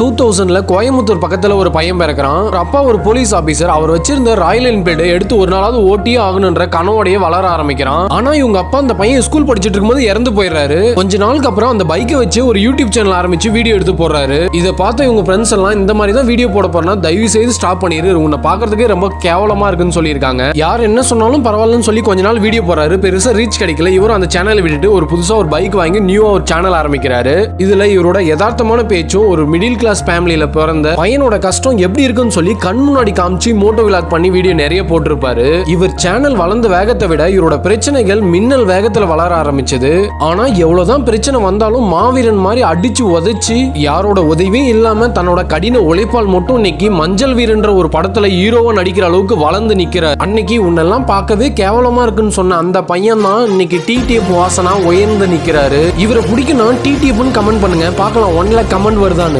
2000ல கோயம்புத்தூர் பக்கத்துல ஒரு பையன் பிறக்கிறான். அப்பா ஒரு போலீஸ் ஆபீசர். அவர் வச்சிருந்த ராயல் என்ஃபீல்டு எடுத்து ஒரு நாளாவது ஓட்டியே ஆகணும்ன்ற கனவோடைய வளர ஆரம்பிக்கிறான். ஆனா இவங்க அப்பா அந்த பையன் ஸ்கூல் படிச்சிட்டு இருக்கும்போது இறந்து போயிடுறாரு. கொஞ்ச நாளுக்கு அப்புறம் அந்த பைக்கை வச்சு ஒரு யூடியூப் சேனல் ஆரம்பிச்சு வீடியோ எடுத்து போடுறாரு. இதை பார்த்த இவங்க ஃப்ரெண்ட்ஸ் எல்லாம் இந்த மாதிரி தான் வீடியோ போட போறனா தயவு செய்து ஸ்டாப் பண்ணிரு, உன்னை பாக்குறதுக்கே ரொம்ப கேவலமா இருக்குன்னு சொல்லியிருக்காங்க. யார் என்ன சொன்னாலும் பரவாயில்லன்னு சொல்லி கொஞ்ச நாள் வீடியோ போறாரு. பெருசா ரீச் கிடைக்கல. இவரும் அந்த சேனலை விட்டுட்டு ஒரு புதுசா ஒரு பைக் வாங்கி நியூவா ஒரு சேனல் ஆரம்பிக்கிறாரு. இதுல இவரோட யதார்த்தமான பேச்சும் ஒரு மிடில் கிளாஸ் ஃபேமிலியில பிறந்த பையனோட கஷ்டம் எப்படி இருக்குன்னு சொல்லி கண் முன்னாடி காமிச்சு மோட்டோ விலாக் பண்ணி வீடியோ நிறைய போட்டிருப்பாரு. இவர் சேனல் வளர்ந்த வேகத்தை விட இவரோட பிரச்சனைகள் மின்னல் வேகத்துல வளர ஆரம்பிச்சது. ஆனா எவ்வளவுதான் பிரச்சனை வந்தாலும் மாவீரன் மாதிரி அடிச்சு உதைச்சு யாரோட உதவியும் இல்லாம தன்னோட கடின உழைப்பால் மட்டும் இன்னைக்கு மஞ்சள் வீரன்ற ஒரு படத்துல ஹீரோவா நடிக்கிற அளவுக்கு வளர்ந்து நிக்கிறார். அன்னைக்கு உன்னெல்லாம் பார்க்கவே கேவலமா இருக்குன்னு சொன்ன அந்த பையன் தான் இன்னைக்கு டிடிஎஃப் வாசனா உயர்ந்து நிக்கிறாரு. இவரை பிடிக்கணும் டிடிஎஃப்னு கமெண்ட் பண்ணுங்க, பார்க்கலாம் 1 lakh கமெண்ட் வருதான்னு.